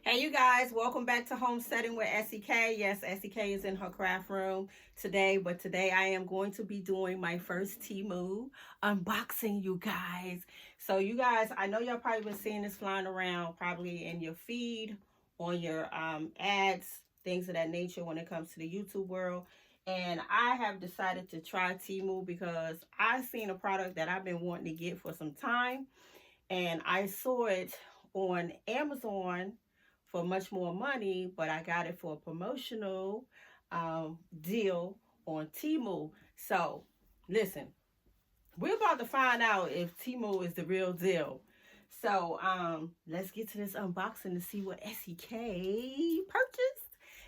Hey you guys, welcome back to Home Setting with SEK. Yes, SEK is in her craft room today, but today I am going to be doing my first TEMU unboxing, you guys. So you guys, I know y'all probably been seeing this flying around probably in your feed, on your ads, things of that nature when it comes to the YouTube world. And I have decided to try TEMU because I've seen a product that I've been wanting to get for some time, and I saw it on Amazon for much more money, but I got it for a promotional deal on TEMU. So, listen, we're about to find out if TEMU is the real deal. So, let's get to this unboxing to see what SEK purchased.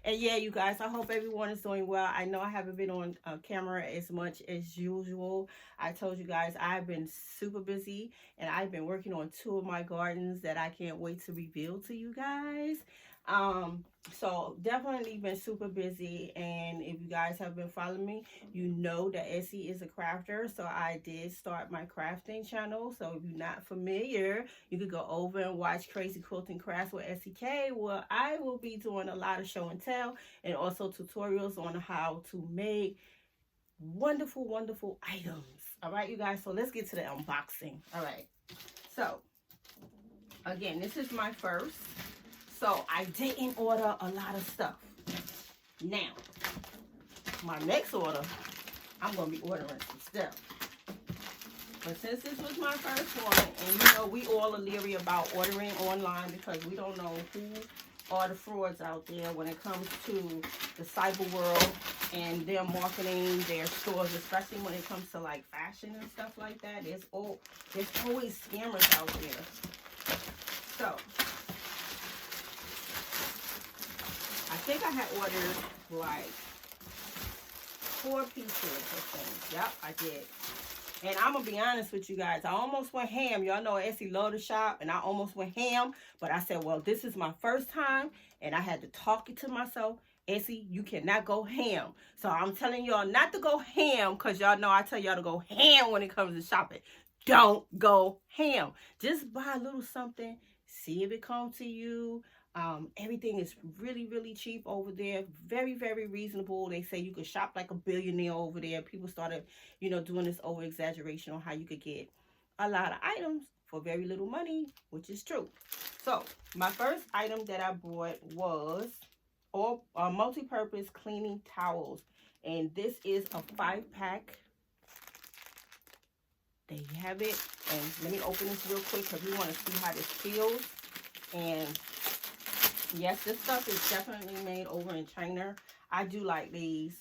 And yeah, you guys, I hope everyone is doing well. I know I haven't been on camera as much as usual. I told you guys I've been super busy and I've been working on two of my gardens that I can't wait to reveal to you guys. So definitely been super busy, and if you guys have been following me, you know that Essie is a crafter, so I did start my crafting channel. So if you're not familiar, you could go over and watch Crazy Quilting Crafts with SEK, where I will be doing a lot of show and tell and also tutorials on how to make wonderful items. All right, you guys, so let's get to the unboxing. All right, so again, this is my first. So I didn't order a lot of stuff. Now, my next order, I'm going to be ordering some stuff. But since this was my first one, and you know, we all are leery about ordering online because we don't know who are the frauds out there when it comes to the cyber world and their marketing, their stores, especially when it comes to like fashion and stuff like that. There's always scammers out there. So, I think I had ordered like 4 pieces of things. Yep, I did. And I'm going to be honest with you guys. I almost went ham. Y'all know Essie love to shop, and I almost went ham. But I said, well, this is my first time, and I had to talk it to myself. Essie, you cannot go ham. So I'm telling y'all not to go ham, because y'all know I tell y'all to go ham when it comes to shopping. Don't go ham. Just buy a little something. See if it comes to you. Everything is really cheap over there. Very reasonable. They say you could shop like a billionaire over there. People started, doing this over exaggeration on how you could get a lot of items for very little money, which is true. So my first item that I bought was all multi-purpose cleaning towels, and this is a 5-pack. There you have it. And let me open this real quick because we want to see how this feels. And yes, this stuff is definitely made over in China. I do like these.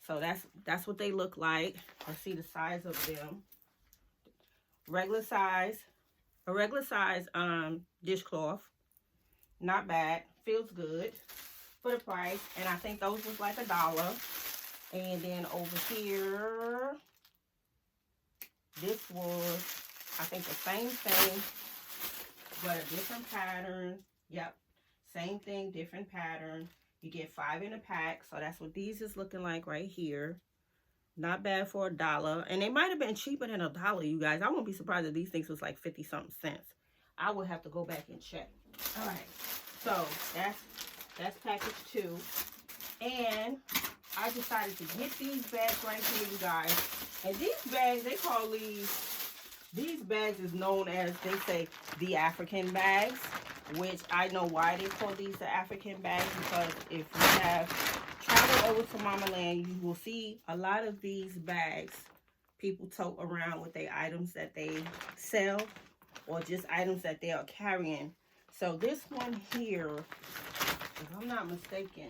So that's what they look like. Let's see the size of them. Regular size. A regular size dishcloth. Not bad. Feels good for the price. And I think those was like $1. And then over here, this was, I think, the same thing, but a different pattern. Yep. Same thing, different pattern. You get 5 in a pack. So that's what these is looking like right here. Not bad for $1. And they might have been cheaper than $1, you guys. I won't be surprised if these things was like 50-something cents. I would have to go back and check. All right. So that's package 2. And I decided to get these bags right here, you guys. And these bags, they call these bags is known as, they say, the African bags, which I know why they call these the African bags, because if you have traveled over to Mama Land, you will see a lot of these bags people tote around with their items that they sell or just items that they are carrying. So this one here, if I'm not mistaken,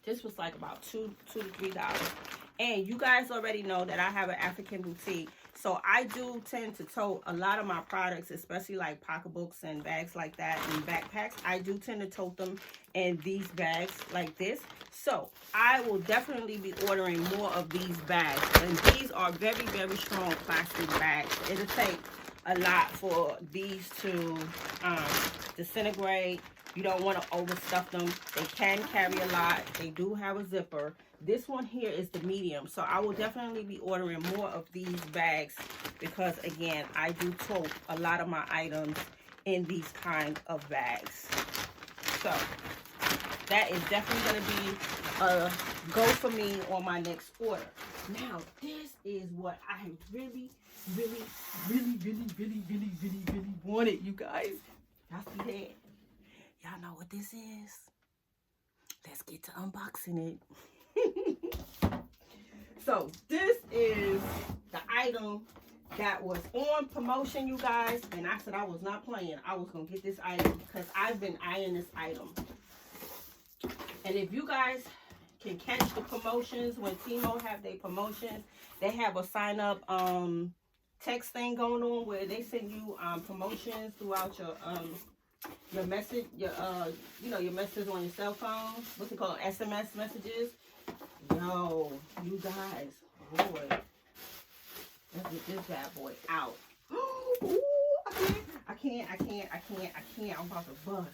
this was like about $2 to $3. And you guys already know that I have an African boutique. So I do tend to tote a lot of my products, especially like pocketbooks and bags like that and backpacks. I do tend to tote them in these bags like this. So I will definitely be ordering more of these bags. And these are very strong plastic bags. It'll take a lot for these to disintegrate. You don't want to overstuff them. They can carry a lot. They do have a zipper. This one here is the medium. So I will definitely be ordering more of these bags because, again, I do tote a lot of my items in these kind of bags. So that is definitely going to be a go for me on my next order. Now, this is what I really wanted, you guys. Y'all see that? Y'all know what this is? Let's get to unboxing it. So, this is the item that was on promotion, you guys. And I said I was not playing. I was going to get this item because I've been eyeing this item. And if you guys can catch the promotions when TEMU have their promotions, they have a sign up text thing going on where they send you promotions throughout your message, your messages on your cell phone. What's it called? SMS messages. Yo, you guys, boy, let's get this bad boy out. Ooh, I can't. I'm about to bust.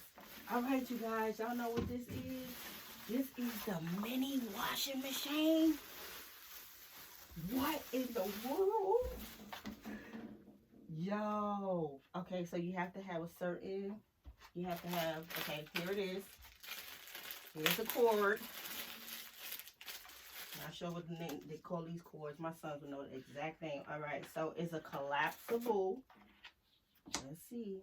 All right, you guys, y'all know what this is. This is the mini washing machine. What in the world? Yo. Okay, so you have to have okay, here it is. Here's the cord. Not sure what the name they call these cords. My sons will know the exact name. All right, so it's a collapsible. Let's see.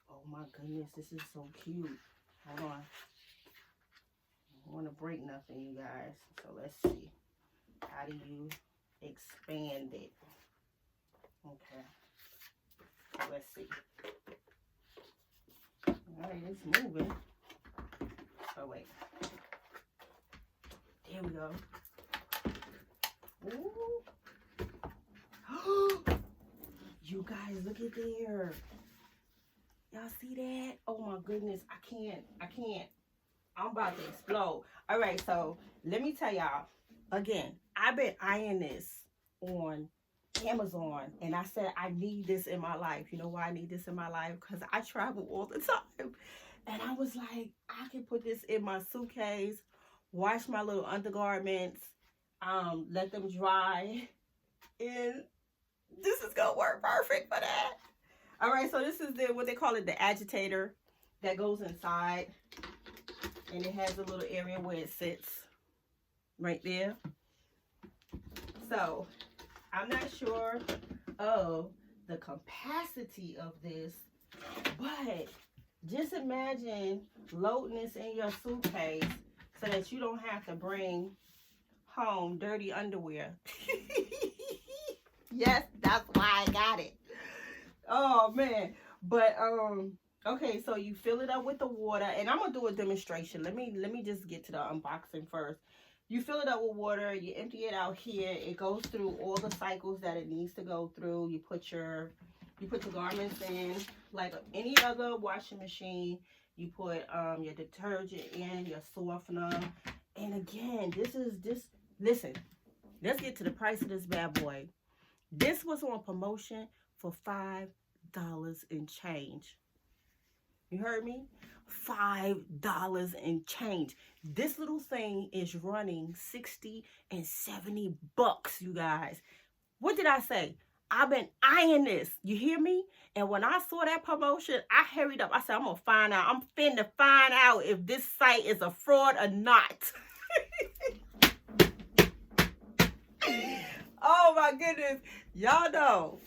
Oh my goodness, this is so cute. Hold on. I don't want to break nothing, you guys. So let's see. How do you expand it? Okay. Let's see. All right, it's moving. Oh, wait. There we go. Ooh. You guys, look at there. Y'all see that? Oh my goodness. I can't. I'm about to explode. All right, so let me tell y'all. Again, I've been eyeing this on Amazon, and I said I need this in my life. You know why I need this in my life? Because I travel all the time. And I was like, I can put this in my suitcase, wash my little undergarments, let them dry, and this is gonna work perfect for that. All right, so this is what they call it, the agitator that goes inside, and it has a little area where it sits right there. So I'm not sure of the capacity of this, but just imagine loading this in your suitcase so that you don't have to bring home dirty underwear. Yes, that's why I got it. Oh man. But okay, so you fill it up with the water, and I'm gonna do a demonstration. Let me just get to the unboxing first. You fill it up with water, you empty it out here. It goes through all the cycles that it needs to go through. You put your garments in like any other washing machine. You put your detergent in, your softener. And again, listen, let's get to the price of this bad boy. This was on promotion for $5 and change. You heard me? $5 and change. This little thing is running 60 and 70 bucks, you guys. What did I say? I've been eyeing this. You hear me? And when I saw that promotion, I hurried up. I said, I'm going to find out. I'm finna find out if this site is a fraud or not. Oh my goodness. Y'all know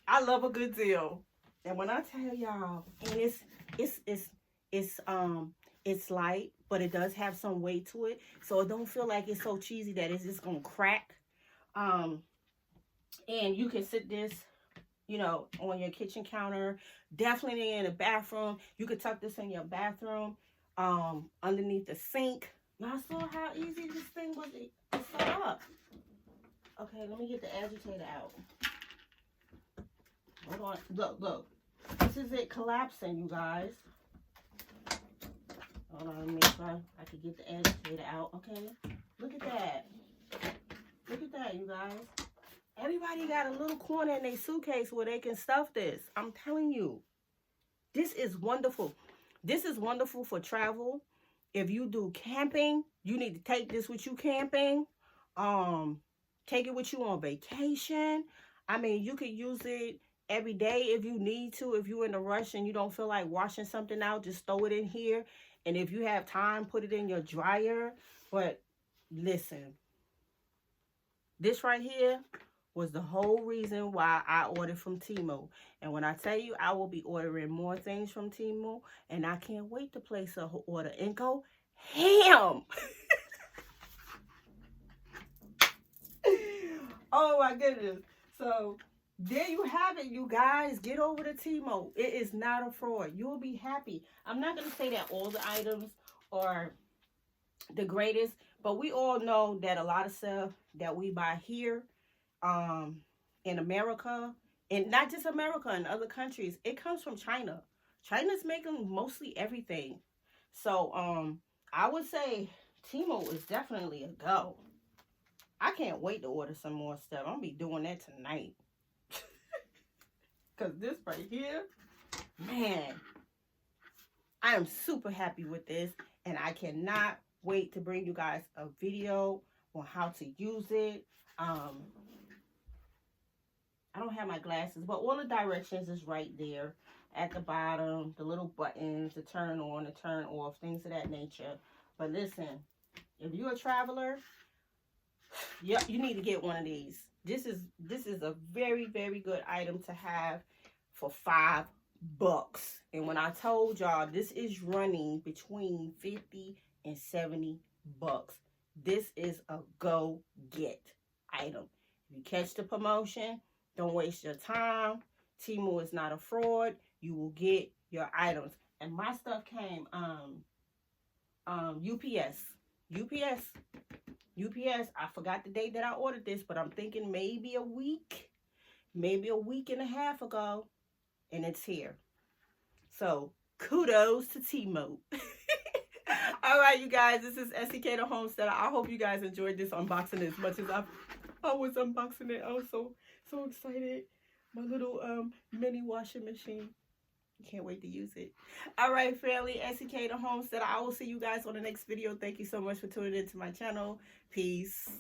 I love a good deal. And when I tell y'all, and it's light, but it does have some weight to it. So it don't feel like it's so cheesy that it's just gonna crack. And you can sit this, on your kitchen counter, definitely in the bathroom. You could tuck this in your bathroom, underneath the sink. Y'all saw how easy this thing was to set up. Okay, let me get the agitator out. Hold on. Look. This is it collapsing, you guys. Hold on, let me make sure I can get the agitator out. Okay, look at that. Look at that, you guys. Everybody got a little corner in their suitcase where they can stuff this. I'm telling you. This is wonderful. This is wonderful for travel. If you do camping, you need to take this with you camping. Take it with you on vacation. I mean, you could use it every day if you need to. If you're in a rush and you don't feel like washing something out, just throw it in here. And if you have time, put it in your dryer. But listen, this right here was the whole reason why I ordered from TEMU. And when I tell you, I will be ordering more things from TEMU, and I can't wait to place a order and go ham. Oh my goodness. So there you have it, you guys. Get over to TEMU. It is not a fraud. You will be happy. I'm not going to say that all the items are the greatest, but we all know that a lot of stuff that we buy here in America, and not just America, in other countries, it comes from China. China's making mostly everything. So I would say TEMU is definitely a go. I can't wait to order some more stuff. I'm gonna be doing that tonight. Cause this right here, man, I am super happy with this, and I cannot wait to bring you guys a video on how to use it. I don't have my glasses, but all the directions is right there at the bottom. The little buttons to turn on, to turn off, things of that nature. But listen, if you're a traveler, yep, you need to get one of these. This is a very, very good item to have for $5. And when I told y'all, this is running between 50 and 70 bucks. This is a go get item. If you catch the promotion, don't waste your time. TEMU is not a fraud. You will get your items. And my stuff came UPS. I forgot the date that I ordered this, but I'm thinking maybe a week and a half ago, and it's here. So kudos to TEMU. All right, you guys, this is SEK the Homesteader. I hope you guys enjoyed this unboxing as much as I was unboxing it. I was so excited. My little mini washing machine. Can't wait to use it. All right, family, SEK the Homesteader. I will see you guys on the next video. Thank you so much for tuning into my channel. Peace.